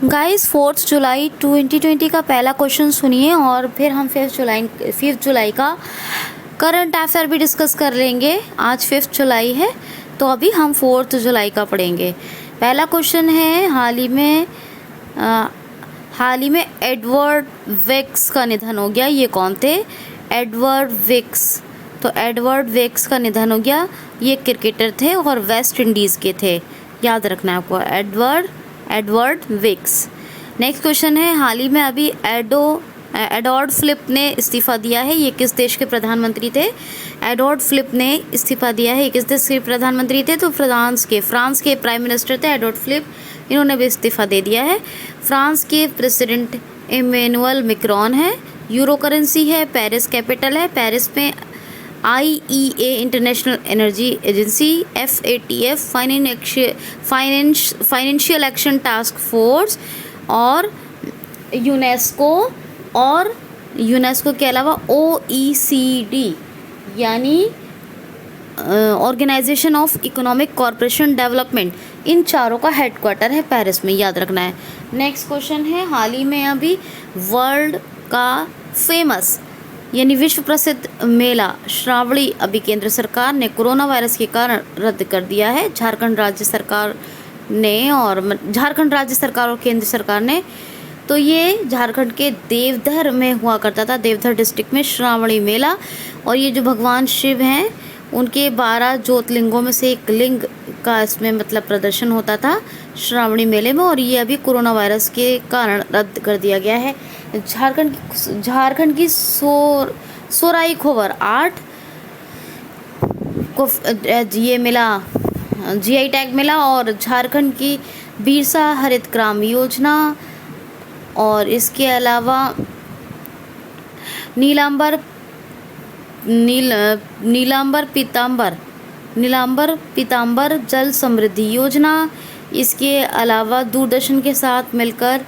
Guys 4 जुलाई 2020 का पहला question सुनिए और फिर हम 5 जुलाई का करंट अफेयर भी डिस्कस कर लेंगे। आज 5 जुलाई है तो अभी हम 4 जुलाई का पढ़ेंगे। पहला क्वेश्चन है, हाल ही में एडवर्ड विक्स का निधन हो गया। ये कौन थे? Edward Wicks. तो एडवर्ड विक्स का निधन हो गया। ये क्रिकेटर थे और वेस्ट इंडीज़ के थे, याद रखना है आपको, एडवर्ड विक्स। नेक्स्ट क्वेश्चन है, हाल ही में अभी एडवर्ड फिलिप ने इस्तीफ़ा दिया है। ये किस देश के प्रधानमंत्री थे? एडवर्ड फिलिप ने इस्तीफ़ा दिया है। ये किस देश के प्रधानमंत्री थे? तो फ्रांस के प्राइम मिनिस्टर थे एडवर्ड फिलिप। इन्होंने भी इस्तीफ़ा दे दिया है। फ्रांस के प्रेसिडेंट इमैनुअल मैक्रोन है। यूरो करेंसी है, पेरिस कैपिटल है। पेरिस में IEA international energy agency, FATF financial action task force और यूनेस्को के अलावा OECD यानी organisation of economic corporation development, इन चारों का हेडक्वार्टर है पेरिस में, याद रखना है। नेक्स्ट क्वेश्चन है, हाल ही में अभी वर्ल्ड का फेमस यानी विश्व प्रसिद्ध मेला श्रावणी अभी केंद्र सरकार ने कोरोना वायरस के कारण रद्द कर दिया है। झारखंड राज्य सरकार और केंद्र सरकार ने। तो ये झारखंड के देवधर में हुआ करता था, देवधर डिस्ट्रिक्ट में श्रावणी मेला। और ये जो भगवान शिव हैं उनके 12 ज्योतिर्लिंगों में से एक लिंग का इसमें मतलब प्रदर्शन होता था श्रावणी मेले में, और ये अभी कोरोना वायरस के कारण रद्द कर दिया गया है। झारखंड की सोराई खोवर आर्ट को ये मिला GI टैग मिला, और झारखंड की बिरसा हरित ग्राम योजना, और इसके अलावा नीलांबर पीतांबर जल समृद्धि योजना। इसके अलावा दूरदर्शन के साथ मिलकर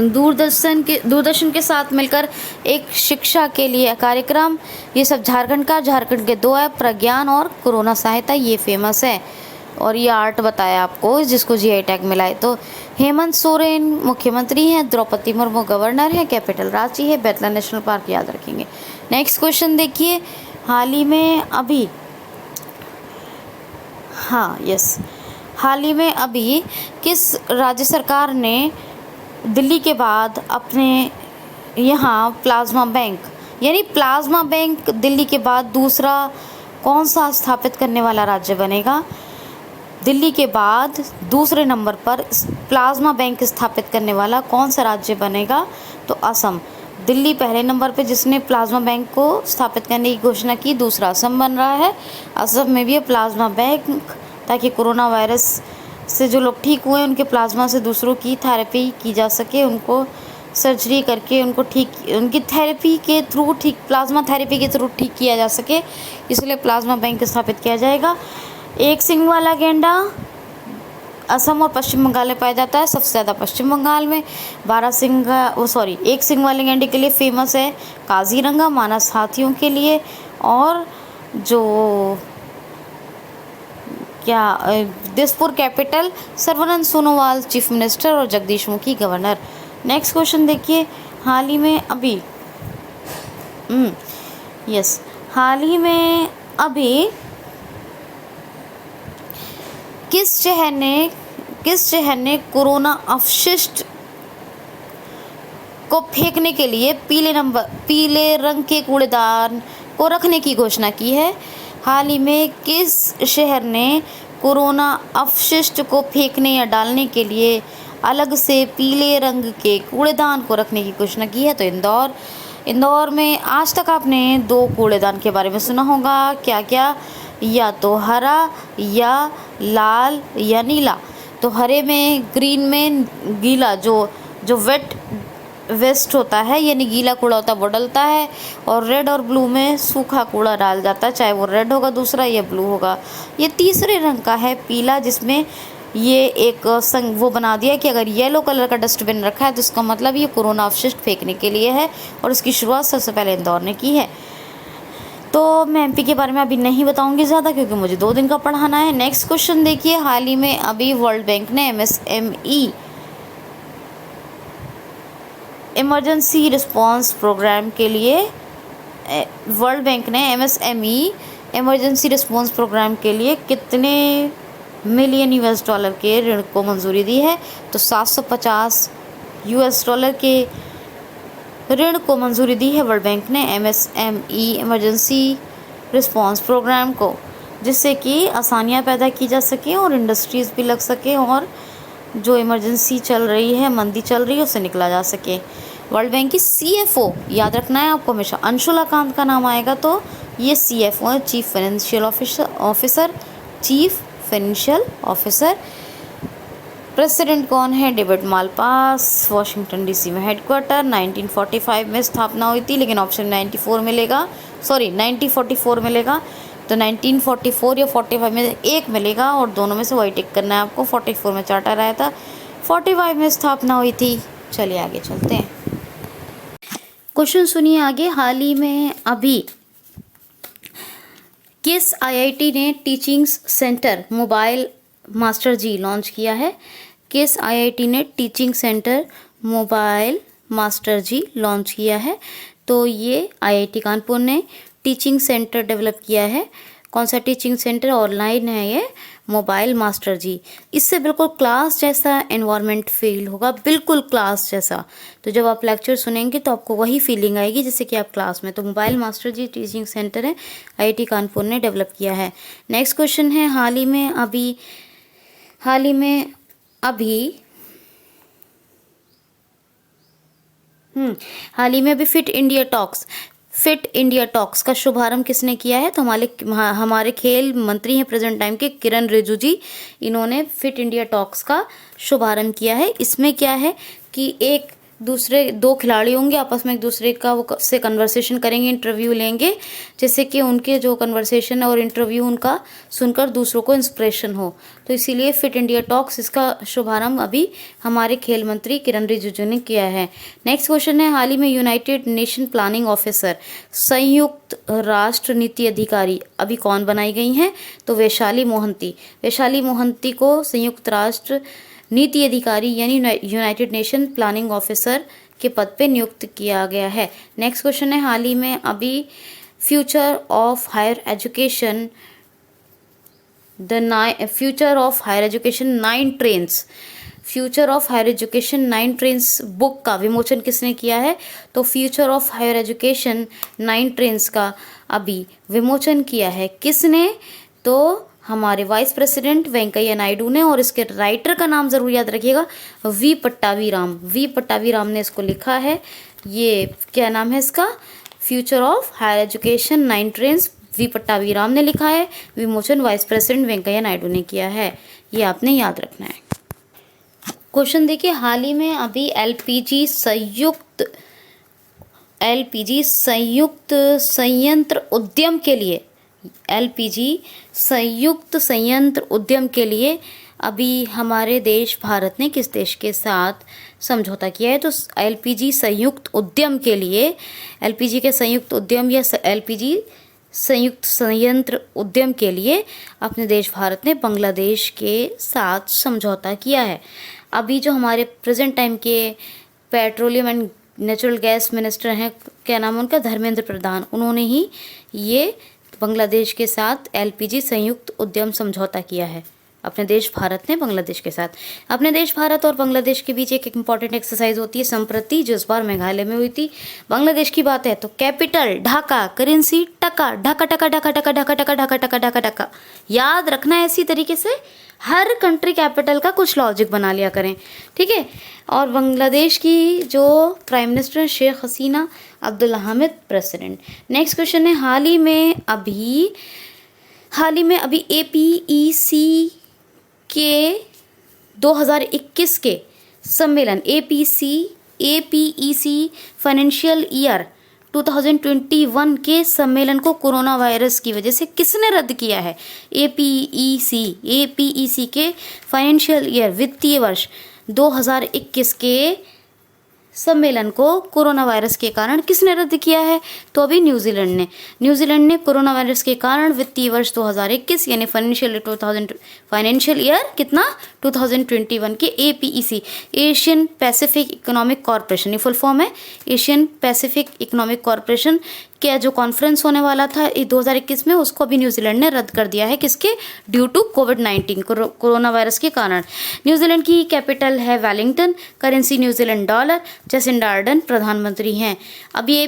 दूरदर्शन के साथ मिलकर एक शिक्षा के लिए कार्यक्रम। ये सब झारखंड के 2 ऐप, प्रज्ञान और कोरोना सहायता, ये फेमस है। और ये आर्ट बताया आपको जिसको GI टैग मिला है। तो हेमंत सोरेन मुख्यमंत्री हैं, द्रौपदी मुर्मू गवर्नर है, कैपिटल रांची है, बेतला नेशनल पार्क, याद रखेंगे। नेक्स्ट क्वेश्चन देखिए, हाल ही में अभी किस राज्य सरकार ने दिल्ली के बाद अपने यहाँ प्लाज्मा बैंक दिल्ली के बाद दूसरा कौन सा स्थापित करने वाला राज्य बनेगा? दिल्ली के बाद दूसरे नंबर पर प्लाज्मा बैंक स्थापित करने वाला कौन सा राज्य बनेगा? तो असम। दिल्ली पहले नंबर पे जिसने प्लाज्मा बैंक को स्थापित करने की घोषणा की, दूसरा असम बन रहा है। असम में भी है प्लाज्मा बैंक, ताकि कोरोना वायरस से जो लोग ठीक हुए उनके प्लाज्मा से दूसरों की थेरेपी की जा सके, उनको सर्जरी करके उनकी थेरेपी के थ्रू प्लाज्मा थेरेपी के थ्रू ठीक किया जा सके, इसलिए प्लाज्मा बैंक स्थापित किया जाएगा। एक सिंग वाला गैंडा असम और पश्चिम बंगाल में पाया जाता है, सबसे ज़्यादा पश्चिम बंगाल में। एक सिंग वाले गैंडे के लिए फेमस है काजीरंगा, मानस हाथियों के लिए, और जो Dispur capital Sarbananda Sonowal chief minister और Jagdish Mukhi governor. Next question देखिए, हाल ही में अभी किस शहर ने कोरोना अपशिष्ट को फेंकने के लिए पीले रंग के कूड़ेदान को रखने की घोषणा की है? हाल ही में किस शहर ने कोरोना अपशिष्ट को फेंकने या डालने के लिए अलग से पीले रंग के कूड़ेदान को रखने की घोषणा की है? तो इंदौर में आज तक आपने 2 कूड़ेदान के बारे में सुना होगा, क्या? या तो हरा या लाल या नीला। तो हरे में, ग्रीन में गीला जो वेट वेस्ट होता है यानी गीला कूड़ा होता है वो डलता है, और रेड और ब्लू में सूखा कूड़ा डाल जाता है, चाहे वो रेड होगा दूसरा या ब्लू होगा। ये तीसरे रंग का है पीला, जिसमें ये एक वो बना दिया कि अगर येलो कलर का डस्टबिन रखा है तो इसका मतलब ये कोरोना अपशिष्ट फेंकने के लिए है, और इसकी शुरुआत सबसे पहले इंदौर ने की है। तो मैं एमपी के बारे में अभी नहीं बताऊंगी ज़्यादा, क्योंकि मुझे 2 दिन का पढ़ाना है। नेक्स्ट क्वेश्चन देखिए, हाल ही में अभी वर्ल्ड बैंक ने एमएसएमई इमरजेंसी रिस्पांस प्रोग्राम के लिए इमरजेंसी रिस्पांस प्रोग्राम के लिए कितने मिलियन US$ के ऋण को मंजूरी दी है? तो $750 के ऋण को मंजूरी दी है वर्ल्ड बैंक ने एमएसएमई इमरजेंसी रिस्पांस प्रोग्राम को, जिससे कि आसानियाँ पैदा की जा सकें और इंडस्ट्रीज़ भी लग सकें और जो इमरजेंसी चल रही है, मंदी चल रही है, उससे निकला जा सके। वर्ल्ड बैंक की CFO याद रखना है आपको हमेशा, अंशुला कांत का नाम आएगा तो ये CFO है, चीफ फाइनेंशियल ऑफिसर। प्रेसिडेंट कौन है? David Malpass. वाशिंगटन DC में हेडक्वार्टर। 1945 में स्थापना हुई थी, लेकिन ऑप्शन 1944 मिलेगा। तो 1944 या 45 में एक मिलेगा और दोनों में से वही टिक करना है आपको। 44 में चार्टर आया था, 45 में स्थापना हुई थी। चलिए आगे चलते हैं। क्वेश्चन सुनिए आगे। हाल ही में अभी किस IIT ने टीचिंग सेंटर मोबाइल मास्टर जी लॉन्च किया है? किस IIT ने टीचिंग सेंटर मोबाइल मास्टर जी लॉन्च किया है? तो ये IIT कानपुर ने टीचिंग सेंटर डेवलप किया है। कौन सा टीचिंग सेंटर? ऑनलाइन है ये, मोबाइल मास्टर जी। इससे बिल्कुल क्लास जैसा एनवायरनमेंट फील होगा, बिल्कुल क्लास जैसा। तो जब आप लेक्चर सुनेंगे तो आपको वही फीलिंग आएगी जैसे कि आप क्लास में। तो मोबाइल मास्टर जी टीचिंग सेंटर है, IIT कानपुर ने डेवलप किया है। नेक्स्ट क्वेश्चन है, हाल ही में अभी फिट इंडिया टॉक्स का शुभारंभ किसने किया है? तो हमारे खेल मंत्री हैं प्रेजेंट टाइम के, किरण रिजिजू जी। इन्होंने फिट इंडिया टॉक्स का शुभारंभ किया है। इसमें क्या है कि दो खिलाड़ी होंगे, आपस में एक दूसरे का से कन्वर्सेशन करेंगे, इंटरव्यू लेंगे, जैसे कि उनके जो कन्वर्सेशन और इंटरव्यू उनका सुनकर दूसरों को इंस्पिरेशन हो। तो इसीलिए फिट इंडिया टॉक्स, इसका शुभारंभ अभी हमारे खेल मंत्री किरण रिजिजू ने किया है। नेक्स्ट क्वेश्चन है, हाल ही में यूनाइटेड नेशन प्लानिंग ऑफिसर, संयुक्त राष्ट्र नीति अधिकारी अभी कौन बनाई गई हैं? तो वैशाली मोहंती को संयुक्त राष्ट्र नीति अधिकारी यानी यूनाइटेड नेशन प्लानिंग ऑफिसर के पद पे नियुक्त किया गया है। नेक्स्ट क्वेश्चन है, हाल ही में अभी future of higher education 9 trends book का विमोचन किसने किया है? तो future of higher education 9 trends का अभी विमोचन किया है किसने? तो हमारे वाइस प्रेसिडेंट वेंकैया नायडू ने, और इसके राइटर का नाम जरूर याद रखिएगा, वी पट्टावी राम ने इसको लिखा है। ये क्या नाम है इसका? Future of higher education 9 trends, V Pattabhi Ram ने लिखा है। विमोचन वाइस प्रेसिडेंट वेंकैया नायडू ने किया है। ये आपने याद रखना है। क्वेश्चन देखिए, हाल ही में अभी LPG संयुक्त संयंत्र उद्यम के लिए अभी हमारे देश भारत ने किस देश के साथ समझौता किया है? तो LPG संयुक्त उद्यम के लिए, LPG के संयुक्त उद्यम या LPG संयुक्त संयंत्र उद्यम के लिए अपने देश भारत ने बांग्लादेश के साथ समझौता किया है। अभी जो हमारे प्रेजेंट टाइम के petroleum and natural gas minister हैं, क्या नाम है उनका? धर्मेंद्र प्रधान। उन्होंने ही ये बांग्लादेश के साथ LPG संयुक्त उद्यम समझौता किया है। अपने देश भारत ने बांग्लादेश के साथ। अपने देश भारत और बांग्लादेश के बीच एक इंपॉर्टेंट एक्सरसाइज होती है संप्रति, जो इस बार मेघालय में हुई थी। बांग्लादेश की बात है तो कैपिटल ढाका, करेंसी टका, ढाका टका ढाका टका ढाका टका ढाका टका ढाका टका। याद रखना है, इसी तरीके से हर कंट्री कैपिटल का कुछ लॉजिक बना लिया करें, ठीक है। और बांग्लादेश की जो prime minister Sheikh Hasina Abdul Hamid president. Next question है, हाल ही में अभी APEC के 2021 के सम्मेलन APEC फाइनेंशियल ईयर 2021 के सम्मेलन को कोरोना वायरस की वजह से किसने रद्द किया है? APEC के फाइनेंशियल ईयर वित्तीय वर्ष 2021 के सम्मेलन को कोरोना वायरस के कारण किसने रद्द किया है? तो अभी न्यूजीलैंड ने कोरोना वायरस के कारण वित्तीय वर्ष 2021 यानी फाइनेंशियल ईयर कितना 2021 के APEC Asian Pacific economic corporation, ये फुल फॉर्म है एशियन पैसिफिक इकोनॉमिक कॉरपोरेशन का जो कॉन्फ्रेंस होने वाला था 2021 में, उसको भी न्यूजीलैंड ने रद्द कर दिया है। किसके? ड्यू टू कोविड-19 कोरोना वायरस के कारण। न्यूजीलैंड की कैपिटल है Wellington, currency New Zealand dollar, Jacinda Ardern प्रधानमंत्री हैं। अब ये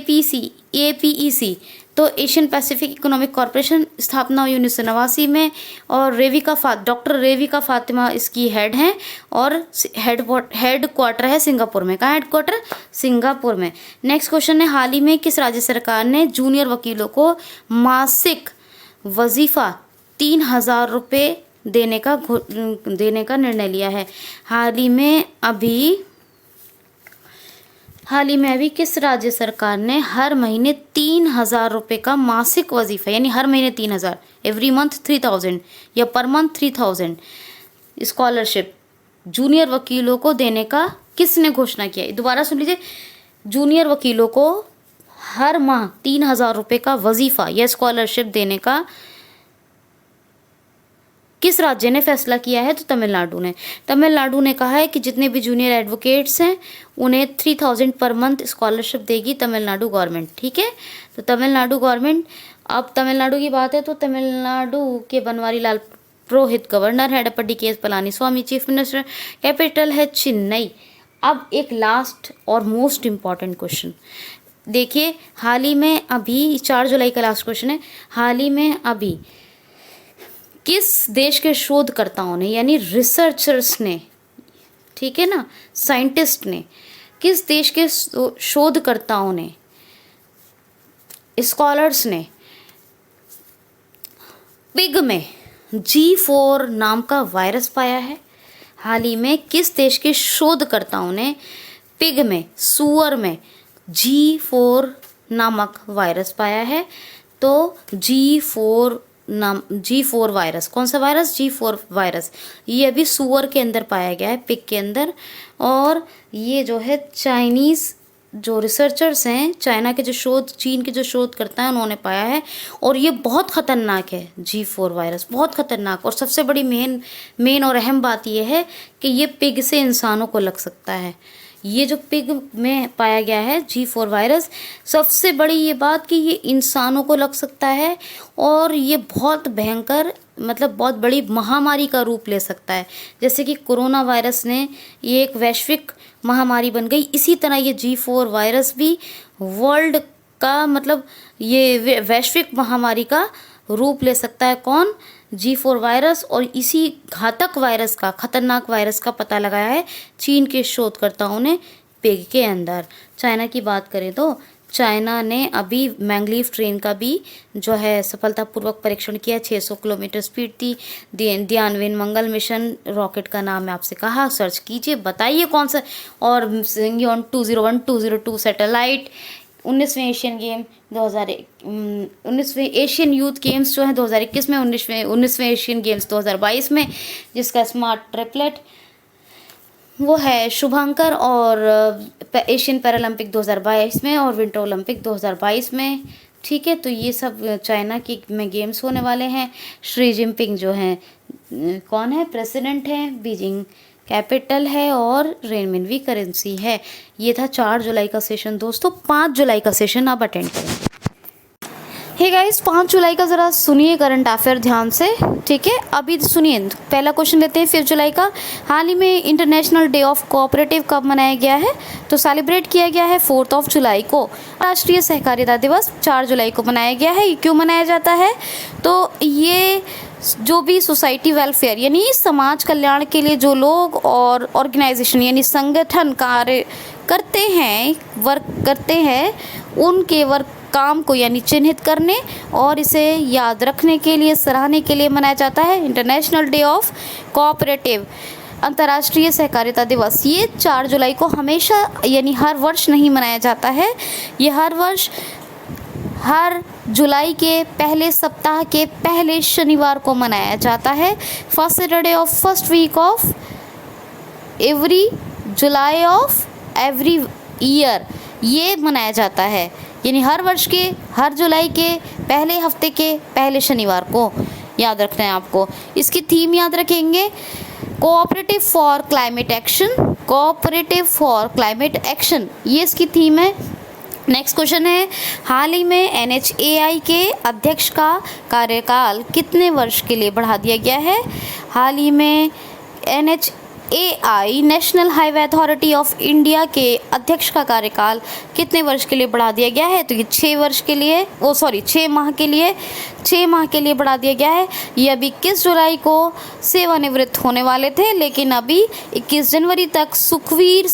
APEC तो एशियन पैसिफिक इकोनॉमिक कॉरपोरेशन स्थापना हुई 1989 में और डॉक्टर रेविका फातिमा इसकी हेड हैं और हेड क्वार्टर है सिंगापुर में। कहाँ हेड क्वार्टर? सिंगापुर में। नेक्स्ट क्वेश्चन है, हाल ही में किस राज्य सरकार ने जूनियर वकीलों को मासिक वजीफा 3,000 रुपये देने का निर्णय लिया है? हाल ही में अभी किस राज्य सरकार ने हर महीने 3,000 रुपये का मासिक वजीफा, यानी हर महीने 3,000, एवरी मंथ 3,000 या पर मंथ 3,000 स्कॉलरशिप जूनियर वकीलों को देने का किसने घोषणा किया? दोबारा सुन लीजिए, जूनियर वकीलों को हर माह 3,000 रुपये का वजीफा या स्कॉलरशिप देने का किस राज्य ने फैसला किया है? तो तमिलनाडु ने कहा है कि जितने भी जूनियर एडवोकेट्स हैं उन्हें 3,000 पर मंथ स्कॉलरशिप देगी तमिलनाडु गवर्नमेंट। ठीक है, तो तमिलनाडु गवर्नमेंट, अब तमिलनाडु की बात है तो तमिलनाडु के बनवारी लाल पुरोहित गवर्नर है, एडप्पडी के पलानी स्वामी चीफ मिनिस्टर, कैपिटल है चेन्नई। अब एक लास्ट और मोस्ट इम्पॉर्टेंट क्वेश्चन देखिए, हाल ही में अभी 4 जुलाई का लास्ट क्वेश्चन है, हाल ही में अभी किस देश के शोधकर्ताओं ने, यानी रिसर्चर्स ने, ठीक है ना, साइंटिस्ट ने, किस देश के शोधकर्ताओं ने, स्कॉलर्स ने पिग में G4 नाम का वायरस पाया है? हाल ही में किस देश के शोधकर्ताओं ने पिग में, सूअर में G4 नामक वायरस पाया है? तो G4 वायरस, कौन सा वायरस? G4 virus. ये अभी सूअर के अंदर पाया गया है, पिग के अंदर, और ये जो है चाइनीज़ जो रिसर्चर्स हैं, चाइना के चीन के जो शोध करता है उन्होंने पाया है, और ये बहुत ख़तरनाक है G4 वायरस, बहुत ख़तरनाक। और सबसे बड़ी मेन और अहम बात ये है कि ये पिग से इंसानों को लग सकता है। ये जो पिग में पाया गया है G4 वायरस, सबसे बड़ी ये बात कि ये इंसानों को लग सकता है और ये बहुत भयंकर, मतलब बहुत बड़ी महामारी का रूप ले सकता है। जैसे कि कोरोना वायरस ने ये एक वैश्विक महामारी बन गई, इसी तरह ये G4 वायरस भी वर्ल्ड का, मतलब ये वैश्विक महामारी का रूप ले सकता है। कौन? G4 virus. और इसी घातक वायरस का, खतरनाक वायरस का पता लगाया है चीन के शोधकर्ताओं ने पिग के अंदर। चाइना की बात करें तो चाइना ने अभी मैंगलीव ट्रेन का भी जो है सफलतापूर्वक परीक्षण किया। 600 किलोमीटर स्पीड थी। ध्यानवेन मंगल मिशन रॉकेट का नाम है, आपसे कहा सर्च कीजिए, बताइए कौन सा। और सिंगियोन 201-202 सैटेलाइट। 19वें एशियन यूथ गेम्स जो है 2021 में, 19वें एशियन गेम्स 2022 में, जिसका स्मार्ट ट्रिपलेट वो है शुभंकर, और एशियन पैरालंपिक 2022 में और विंटर ओलंपिक 2022 में। ठीक है, तो ये सब चाइना की में गेम्स होने वाले हैं। शी जिनपिंग जो हैं कौन है? प्रेसिडेंट हैं। बीजिंग कैपिटल है और रेनमिनवी करेंसी है। ये था 4 जुलाई का सेशन दोस्तों। 5 जुलाई का सेशन आप अटेंड करें। हे गाइस, 5 जुलाई का ज़रा सुनिए करंट अफेयर ध्यान से, ठीक है। अभी सुनिए, पहला क्वेश्चन लेते हैं 5 जुलाई का। हाल ही में इंटरनेशनल डे ऑफ कोऑपरेटिव कब मनाया गया है? तो सेलिब्रेट किया गया है 4 जुलाई को। राष्ट्रीय सहकारिता दिवस 4 जुलाई को मनाया गया है। ये क्यों मनाया जाता है? तो ये जो भी सोसाइटी वेलफेयर, यानी समाज कल्याण के लिए जो लोग और ऑर्गेनाइजेशन यानी संगठन कार्य करते हैं, वर्क करते हैं, उनके वर्क काम को यानी चिन्हित करने और इसे याद रखने के लिए, सराहने के लिए मनाया जाता है इंटरनेशनल डे ऑफ कोऑपरेटिव, अंतर्राष्ट्रीय सहकारिता दिवस। ये 4 जुलाई को हमेशा यानी हर वर्ष नहीं मनाया जाता है। ये हर वर्ष हर जुलाई के पहले सप्ताह के पहले शनिवार को मनाया जाता है। First Saturday of first week of every July of every year ये मनाया जाता है, यानी हर वर्ष के हर जुलाई के पहले हफ्ते के पहले शनिवार को याद रखना है आपको। इसकी थीम याद रखेंगे, cooperative for climate action, cooperative for climate action, ये इसकी थीम है। नेक्स्ट क्वेश्चन है, हाल ही में NHAI के अध्यक्ष का कार्यकाल कितने वर्ष के लिए बढ़ा दिया गया है? हाल ही में NHAI national highway authority of India के अध्यक्ष का कार्यकाल कितने वर्ष के लिए बढ़ा दिया गया है? तो ये 6 माह के लिए बढ़ा दिया गया है। ये अभी 21 जुलाई को सेवानिवृत्त होने वाले थे, लेकिन अभी 21 जनवरी तक सुखवीर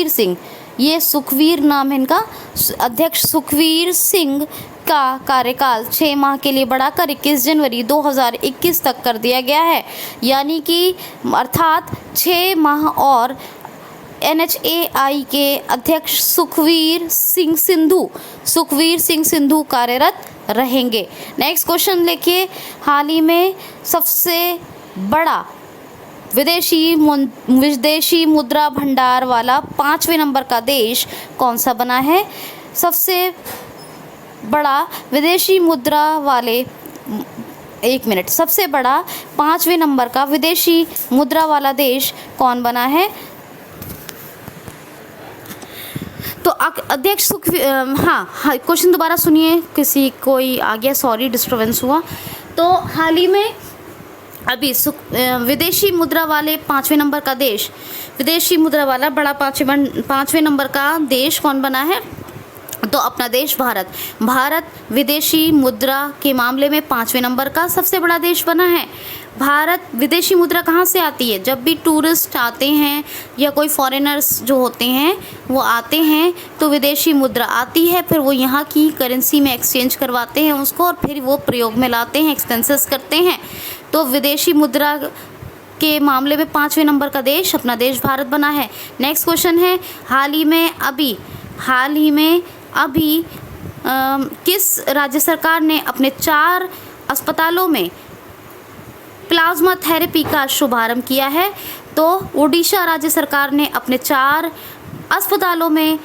सिंह, ये सुखवीर नाम है इनका, अध्यक्ष सुखवीर सिंह का कार्यकाल 6 माह के लिए बढ़ाकर 21 जनवरी 2021 तक कर दिया गया है, यानी कि अर्थात 6 माह और NHAI के अध्यक्ष सुखवीर सिंह सिंधु कार्यरत रहेंगे। नेक्स्ट क्वेश्चन देखिए, हाल ही में सबसे बड़ा विदेशी मुद्रा भंडार वाला 5वें नंबर का देश कौन सा बना है? सबसे बड़ा विदेशी मुद्रा वाले सबसे बड़ा 5वें नंबर का विदेशी मुद्रा वाला देश कौन बना है? तो अध्यक्ष क्वेश्चन दोबारा सुनिए, कोई आ गया, सॉरी डिस्टर्बेंस हुआ। तो हाल ही में अभी विदेशी मुद्रा वाले 5वें नंबर का देश, विदेशी मुद्रा वाला बड़ा 5वें नंबर का देश कौन बना है? तो अपना देश भारत विदेशी मुद्रा के मामले में 5वें नंबर का सबसे बड़ा देश बना है। भारत विदेशी मुद्रा कहाँ से आती है? जब भी टूरिस्ट आते हैं या कोई फॉरेनर्स जो होते हैं वो आते हैं तो विदेशी मुद्रा आती है, फिर वो यहाँ की करेंसी में एक्सचेंज करवाते हैं उसको और फिर वो प्रयोग में लाते हैं, एक्सपेंसेस करते हैं। तो विदेशी मुद्रा के मामले में 5वें नंबर का देश अपना देश भारत बना है। नेक्स्ट क्वेश्चन है, हाल ही में अभी किस राज्य सरकार ने अपने 4 अस्पतालों में प्लाज्मा थेरेपी का शुभारंभ किया है? तो ओडिशा राज्य सरकार ने अपने 4 अस्पतालों में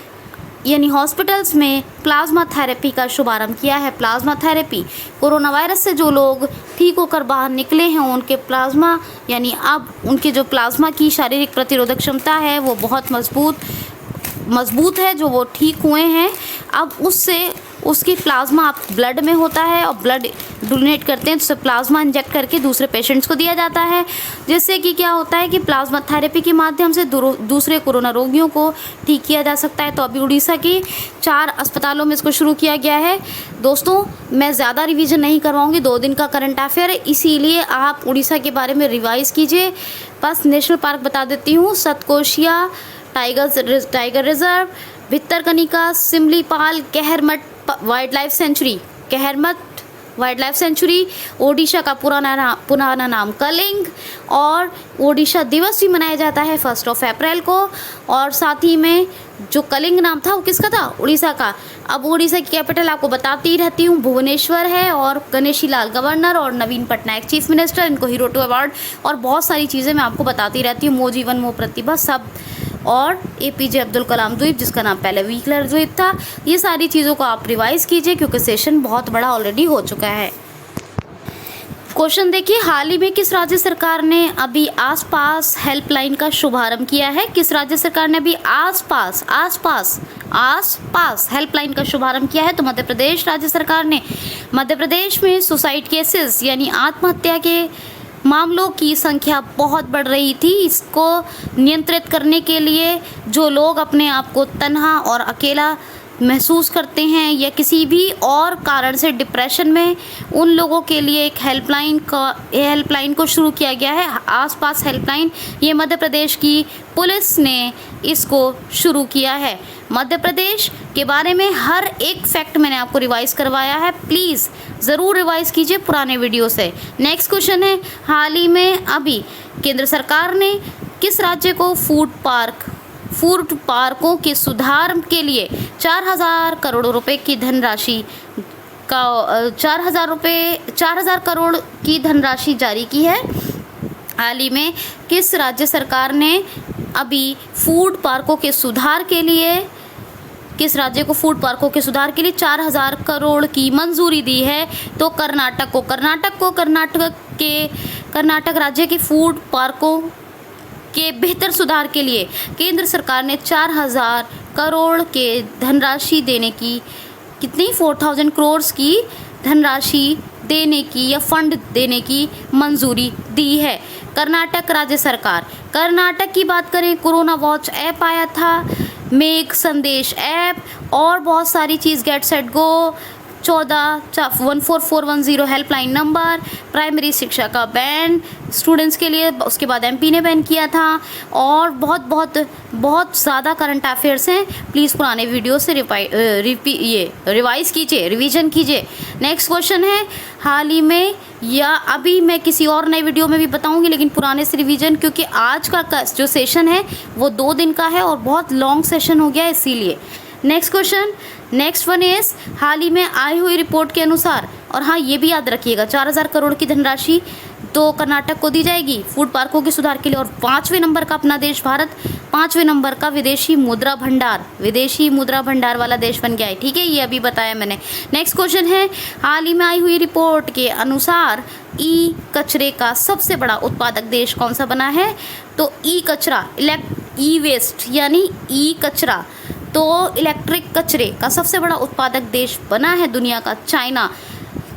यानी हॉस्पिटल्स में प्लाज्मा थेरेपी का शुभारंभ किया है। प्लाज्मा थेरेपी, कोरोना वायरस से जो लोग ठीक होकर बाहर निकले हैं उनके प्लाज्मा यानी अब उनके जो प्लाज्मा की शारीरिक प्रतिरोधक क्षमता है वो बहुत मजबूत है, जो वो ठीक हुए हैं। अब उसकी प्लाज्मा आप ब्लड में होता है और ब्लड डोनेट करते हैं तो प्लाज्मा इंजेक्ट करके दूसरे पेशेंट्स को दिया जाता है, जिससे कि क्या होता है कि प्लाज्मा थेरेपी के माध्यम से दूसरे कोरोना रोगियों को ठीक किया जा सकता है। तो अभी उड़ीसा के 4 अस्पतालों में इसको शुरू किया गया है। दोस्तों, मैं ज़्यादा रिवीजन नहीं करवाऊँगी, 2 दिन का करंट अफेयर है, इसीलिए आप उड़ीसा के बारे में रिवाइज़ कीजिए। बस नेशनल पार्क बता देती हूँ, सतकोशिया टाइगर रिजर्व, भितरकनिका, सिमलीपाल, कहरमठ वाइल्ड लाइफ सेंचुरी, ओडिशा का पुराना नाम कलिंग, और ओडिशा दिवस भी मनाया जाता है 1 अप्रैल को। और साथ ही में जो कलिंग नाम था वो किसका था? उड़ीसा का। अब उड़ीसा की कैपिटल आपको बताती रहती हूँ, भुवनेश्वर है, और गणेशी लाल गवर्नर और नवीन पटनायक चीफ मिनिस्टर, इनको हीरो 2 अवार्ड और बहुत सारी चीज़ें मैं आपको बताती रहती हूँ, मो जीवन मो प्रतिभा सब, और APJ अब्दुल कलाम द्वीप जिसका नाम पहले व्हीकलर द्वीप था। ये सारी चीज़ों को आप रिवाइज़ कीजिए क्योंकि सेशन बहुत बड़ा ऑलरेडी हो चुका है। क्वेश्चन देखिए, हाल ही में किस राज्य सरकार ने अभी आसपास हेल्पलाइन का शुभारंभ किया है? किस राज्य सरकार ने अभी आसपास हेल्पलाइन का शुभारंभ किया है? तो मध्य प्रदेश राज्य सरकार ने। मध्य प्रदेश में सुसाइड केसेस यानी आत्महत्या के मामलों की संख्या बहुत बढ़ रही थी। इसको नियंत्रित करने के लिए जो लोग अपने आप को तन्हा और अकेला महसूस करते हैं या किसी भी और कारण से डिप्रेशन में, उन लोगों के लिए एक हेल्पलाइन को शुरू किया गया है, आसपास हेल्पलाइन। ये मध्य प्रदेश की पुलिस ने इसको शुरू किया है। मध्य प्रदेश के बारे में हर एक फैक्ट मैंने आपको रिवाइज करवाया है, प्लीज़ ज़रूर रिवाइज कीजिए पुराने वीडियो से। नेक्स्ट क्वेश्चन है, हाल ही में अभी केंद्र सरकार ने किस राज्य को फूड पार्कों के सुधार के लिए 4000 करोड़ रुपए की धनराशि का 4000 करोड़ की धनराशि जारी की है? हाल ही में किस राज्य सरकार ने अभी फूड पार्कों के सुधार के लिए, किस राज्य को फूड पार्कों के सुधार के लिए 4000 करोड़ की मंजूरी दी है? तो कर्नाटक को। कर्नाटक राज्य के फूड पार्कों के बेहतर सुधार के लिए केंद्र सरकार ने 4000 करोड़ के धनराशि देने की, कितनी 4000 करोड़ की धनराशि देने की या फंड देने की मंजूरी दी है कर्नाटक राज्य सरकार। कर्नाटक की बात करें, कोरोना वॉच ऐप आया था, मेक संदेश ऐप और बहुत सारी चीज़, get set go, 14-14410 helpline number, primary शिक्षा का बैन स्टूडेंट्स के लिए, उसके बाद एमपी ने बैन किया था, और बहुत ज़्यादा करंट अफेयर्स हैं। प्लीज़ पुराने वीडियो से रिवाइज़ कीजिए, रिवीजन कीजिए। नेक्स्ट क्वेश्चन है, हाल ही में या अभी मैं किसी और नए वीडियो में भी बताऊंगी, लेकिन पुराने से रिवीजन, क्योंकि आज का जो सेशन है वो 2 दिन का है और बहुत लॉन्ग सेशन हो गया है, इसीलिए। Next question, next one is, हाल ही में आई हुई रिपोर्ट के अनुसार, और हाँ ये भी याद रखिएगा, 4000 करोड़ की धनराशि तो कर्नाटक को दी जाएगी फूड पार्कों के सुधार के लिए, और 5वें नंबर का अपना देश भारत, 5वें नंबर का विदेशी मुद्रा भंडार वाला देश बन गया है। ठीक है, ये अभी बताया मैंने। नेक्स्ट क्वेश्चन है, हाल ही में आई हुई रिपोर्ट के अनुसार ई कचरे का सबसे बड़ा उत्पादक देश कौन सा बना है? तो ई कचरा, ई वेस्ट यानी ई कचरा, तो इलेक्ट्रिक कचरे का सबसे बड़ा उत्पादक देश बना है दुनिया का चाइना।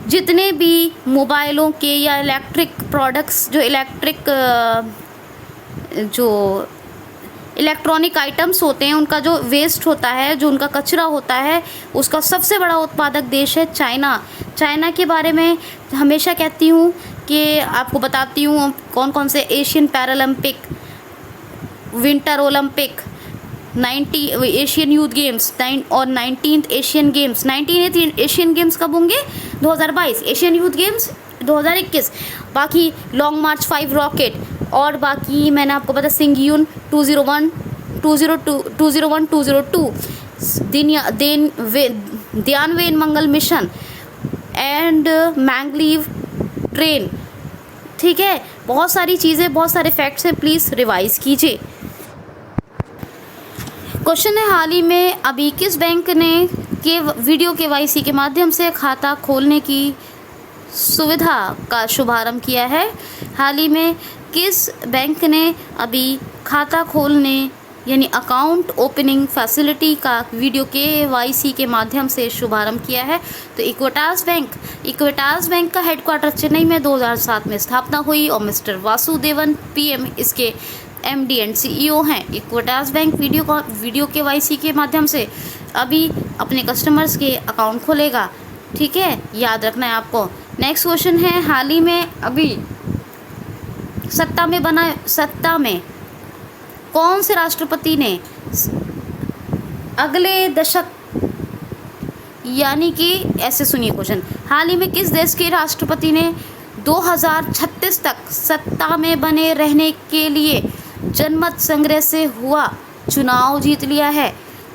जितने भी मोबाइलों के या इलेक्ट्रिक प्रोडक्ट्स, जो इलेक्ट्रॉनिक आइटम्स होते हैं, उनका जो वेस्ट होता है, जो उनका कचरा होता है, उसका सबसे बड़ा उत्पादक देश है चाइना। चाइना के बारे में हमेशा कहती हूँ कि आपको बताती हूँ कौन कौन से Asian Paralympic, winter Olympic, Asian youth games और 19th Asian games, 19th Asian games कब होंगे? 2022, एशियन यूथ गेम्स 2021, बाकी लॉन्ग मार्च 5 रॉकेट, और बाकी मैंने आपको पता सिंगयून 201, 202, ध्यानवेन मंगल मिशन एंड मैंगलीव ट्रेन। ठीक है, बहुत सारी चीज़ें, बहुत सारे फैक्ट्स हैं, प्लीज़ रिवाइज कीजिए। क्वेश्चन है, हाल ही में अभी किस बैंक ने वीडियो केवाईसी के माध्यम से खाता खोलने की सुविधा का शुभारंभ किया है? हाल ही में किस बैंक ने अभी खाता खोलने यानी अकाउंट ओपनिंग फैसिलिटी का वीडियो केवाईसी के माध्यम से शुभारंभ किया है? तो इक्विटास बैंक का हेडक्वार्टर चेन्नई में 2007 में स्थापना हुई, और मिस्टर वासुदेवन पीएम इसके MD एंड CEO हैं। इक्विटास बैंक वीडियो केवाईसी के माध्यम से अभी अपने कस्टमर्स के अकाउंट खोलेगा। ठीक है, याद रखना है आपको। नेक्स्ट क्वेश्चन है, हाल ही में अभी सत्ता में कौन से राष्ट्रपति ने अगले दशक, यानी कि ऐसे सुनिए क्वेश्चन, हाल ही में किस देश के राष्ट्रपति ने 2036 तक सत्ता में बने रहने के लिए जनमत संग्रह से हुआ चुनाव जीत लिया है?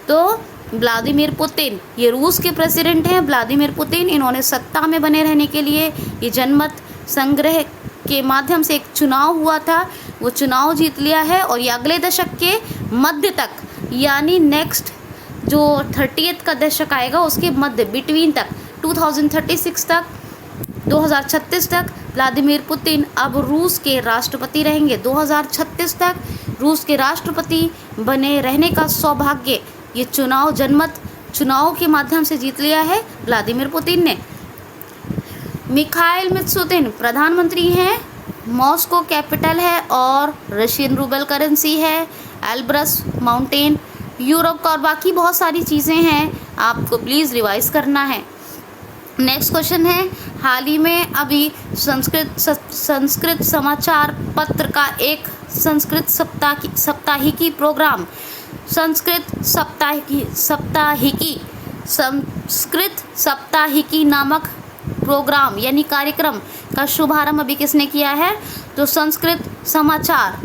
तो व्लादिमीर पुतिन, ये रूस के प्रेसिडेंट हैं व्लादिमीर पुतिन, इन्होंने सत्ता में बने रहने के लिए ये जनमत संग्रह के माध्यम से एक चुनाव हुआ था, वो चुनाव जीत लिया है, और ये अगले दशक के मध्य तक, यानी नेक्स्ट जो 30th का दशक आएगा उसके मध्य, बिटवीन तक, 2036 तक, 2036 तक व्लादिमीर पुतिन अब रूस के राष्ट्रपति रहेंगे। 2036 तक रूस के राष्ट्रपति बने रहने का सौभाग्य ये जनमत चुनाव के माध्यम से जीत लिया है व्लादिमीर पुतिन ने। मिखाइल मित्सुतिन प्रधानमंत्री हैं, मॉस्को कैपिटल है, और रशियन रूबल करेंसी है, एल्ब्रस माउंटेन यूरोप का, और बाकी बहुत सारी चीज़ें हैं, आपको प्लीज़ रिवाइज करना है। नेक्स्ट क्वेश्चन है, हाल ही में अभी संस्कृत समाचार पत्र का एक संस्कृत साप्ताहिकी प्रोग्राम, संस्कृत साप्ताहिकी नामक प्रोग्राम यानी कार्यक्रम का शुभारंभ अभी किसने किया है? तो संस्कृत समाचार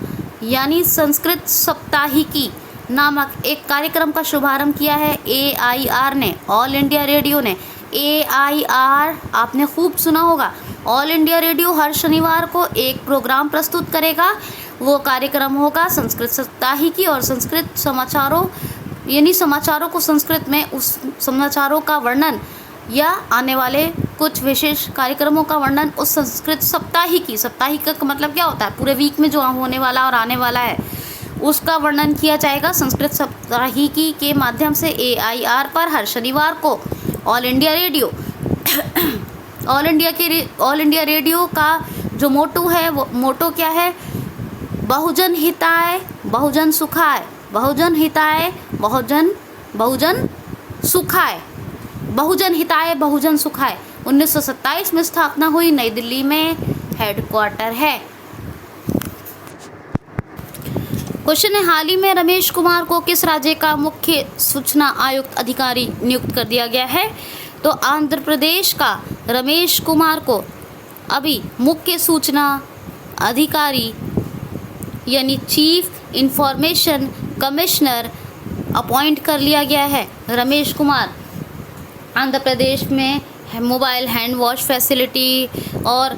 यानी संस्कृत साप्ताहिकी नामक एक कार्यक्रम का शुभारंभ किया है AIR ने, ऑल इंडिया रेडियो ने। AIR आपने खूब सुना होगा, ऑल इंडिया रेडियो हर शनिवार को एक प्रोग्राम प्रस्तुत करेगा। वो कार्यक्रम होगा संस्कृत साप्ताहिकी और संस्कृत समाचारों यानी समाचारों को संस्कृत में उस समाचारों का वर्णन या आने वाले कुछ विशेष कार्यक्रमों का वर्णन उस संस्कृत साप्ताहिकी का मतलब क्या होता है, पूरे वीक में जो होने वाला और आने वाला है उसका वर्णन किया जाएगा संस्कृत साप्ताहिकी के माध्यम से AIR पर हर शनिवार को। ऑल इंडिया रेडियो का जो मोटो है वो मोटो क्या है, बहुजन हिताय बहुजन सुखाय, बहुजन हिताय बहुजन सुखाय, बहुजन हिताय बहुजन सुखाय। 1927 में स्थापना हुई, नई दिल्ली में हेडक्वार्टर है। क्वेश्चन है, हाल ही में रमेश कुमार को किस राज्य का मुख्य सूचना आयुक्त अधिकारी नियुक्त कर दिया गया है? तो आंध्र प्रदेश का रमेश कुमार को अभी मुख्य सूचना अधिकारी यानी चीफ इंफॉर्मेशन कमिश्नर अपॉइंट कर लिया गया है। रमेश कुमार आंध्र प्रदेश में मोबाइल हैंड वॉश फैसिलिटी और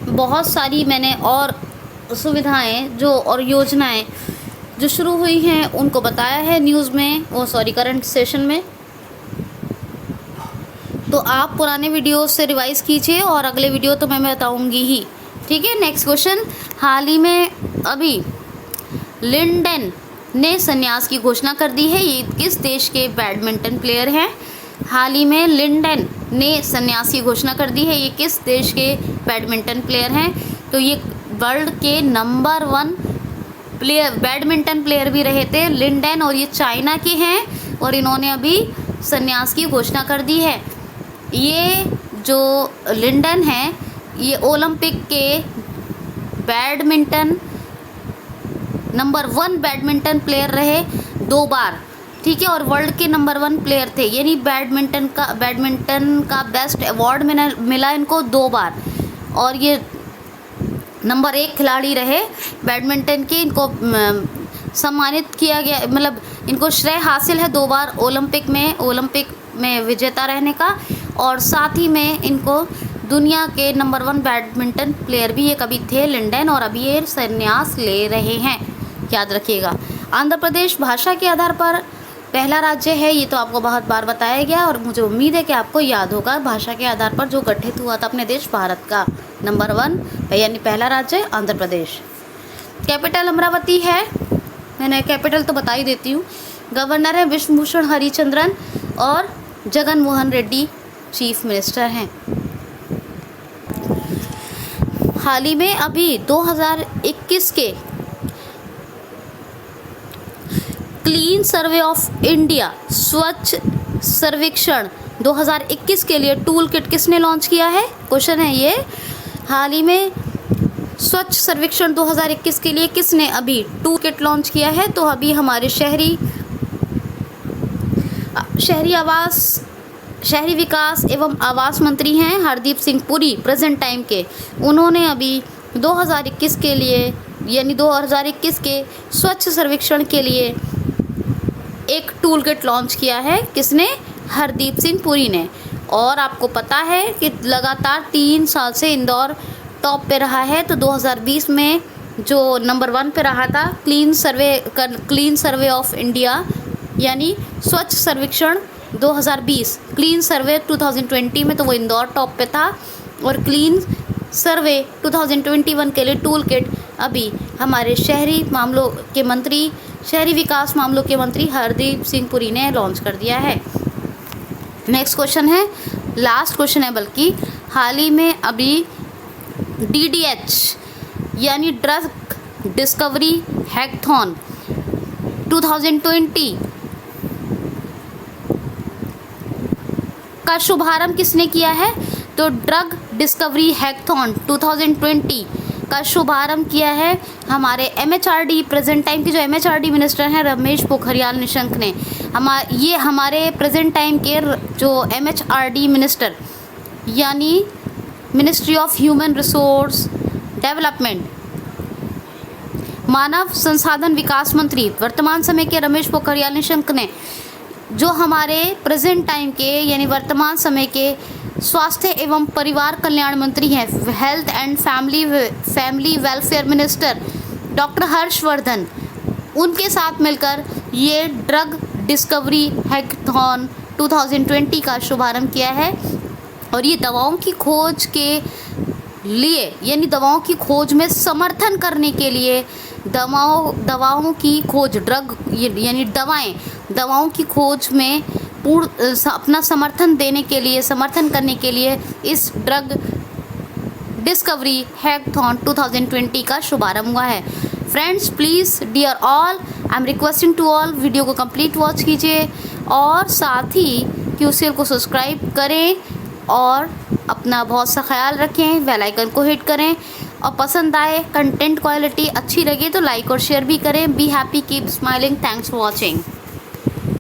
बहुत सारी मैंने और सुविधाएं जो और योजनाएं जो शुरू हुई हैं उनको बताया है न्यूज़ में, करंट सेशन में। तो आप पुराने वीडियो से रिवाइज़ कीजिए और अगले वीडियो तो मैं बताऊंगी ही, ठीक है। नेक्स्ट क्वेश्चन, हाल ही में अभी लिंडन ने संन्यास की घोषणा कर दी है। ये किस देश के बैडमिंटन प्लेयर हैं? हाल ही में लिंडन ने संन्यास की घोषणा कर दी है। ये किस देश के बैडमिंटन प्लेयर हैं? तो ये वर्ल्ड के नंबर 1 बैडमिंटन प्लेयर भी रहे थे लिंडन, और ये चाइना के हैं और इन्होंने अभी संन्यास की घोषणा कर दी है। ये जो लिंडन हैं ये ओलंपिक के बैडमिंटन नंबर 1 बैडमिंटन प्लेयर रहे 2 बार, ठीक है, और वर्ल्ड के नंबर 1 प्लेयर थे, यानी बैडमिंटन का बेस्ट अवार्ड मिला इनको 2 बार, और ये नंबर 1 खिलाड़ी रहे बैडमिंटन के। इनको सम्मानित किया गया, मतलब इनको श्रेय हासिल है 2 बार ओलंपिक में विजेता रहने का, और साथ ही में इनको दुनिया के नंबर 1 बैडमिंटन प्लेयर भी ये कभी थे लिंडन, और अभी ये संन्यास ले रहे हैं, याद रखिएगा। आंध्र प्रदेश भाषा के आधार पर पहला राज्य है, ये तो आपको बहुत बार बताया गया और मुझे उम्मीद है कि आपको याद होगा। भाषा के आधार पर जो गठित हुआ था अपने देश भारत का नंबर 1 यानी पहला राज्य आंध्र प्रदेश। कैपिटल अमरावती है, मैंने कैपिटल तो बता ही देती हूँ। गवर्नर है विष्णुभूषण हरिचंद्रन और जगन मोहन रेड्डी चीफ मिनिस्टर हैं। हाल ही में अभी 2021 के क्लीन सर्वे ऑफ इंडिया स्वच्छ सर्वेक्षण 2021 के लिए टूल किट किसने लॉन्च किया है? क्वेश्चन है ये, हाल ही में स्वच्छ सर्वेक्षण 2021 के लिए किसने अभी टूल किट लॉन्च किया है? तो अभी हमारे शहरी विकास एवं आवास मंत्री हैं हरदीप सिंह पुरी प्रेजेंट टाइम के। उन्होंने अभी 2021 के लिए यानी 2021 के स्वच्छ सर्वेक्षण के लिए एक टूल किट लॉन्च किया है। किसने? हरदीप सिंह पुरी ने। और आपको पता है कि लगातार 3 साल से इंदौर टॉप पे रहा है। तो 2020 में जो नंबर 1 पे रहा था क्लीन सर्वे ऑफ इंडिया यानी स्वच्छ सर्वेक्षण 2020, क्लीन सर्वे 2020 में तो वो इंदौर टॉप पे था, और क्लीन सर्वे 2021 के लिए टूल किट अभी हमारे शहरी विकास मामलों के मंत्री हरदीप सिंह पुरी ने लॉन्च कर दिया है। नेक्स्ट क्वेश्चन है, लास्ट क्वेश्चन है बल्कि, हाल ही में अभी DDH यानी ड्रग डिस्कवरी हैकथॉन 2020 का शुभारंभ किसने किया है? तो ड्रग डिस्कवरी हैकथॉन 2020 का शुभारंभ किया है हमारे MHRD प्रेजेंट टाइम के जो MHRD मिनिस्टर हैं रमेश पोखरियाल निशंक ने। ये हमारे प्रेजेंट टाइम के जो MHRD मिनिस्टर यानी ministry of human resource development मानव संसाधन विकास मंत्री वर्तमान समय के रमेश पोखरियाल निशंक ने जो हमारे प्रेजेंट टाइम के यानी वर्तमान समय के स्वास्थ्य एवं परिवार कल्याण मंत्री हैं, health and family welfare minister doctor Harshvardhan, उनके साथ मिलकर ये ड्रग डिस्कवरी हैकाथॉन 2020 का शुभारंभ किया है। और ये दवाओं की खोज के लिए, यानी दवाओं की खोज में समर्थन करने के लिए, दवाओं की खोज, ड्रग यानी दवाओं की खोज में अपना समर्थन करने के लिए इस ड्रग डिस्कवरी हैकाथॉन 2020 का शुभारंभ हुआ है। Friends, please dear all, I am requesting to all, video को कंप्लीट वॉच कीजिए और साथ ही QCL को सब्सक्राइब करें और अपना बहुत सा ख्याल रखें, बेल आइकन को हिट करें और पसंद आए, कंटेंट क्वालिटी अच्छी लगे तो लाइक और शेयर भी करें। Be happy, keep smiling, thanks for watching.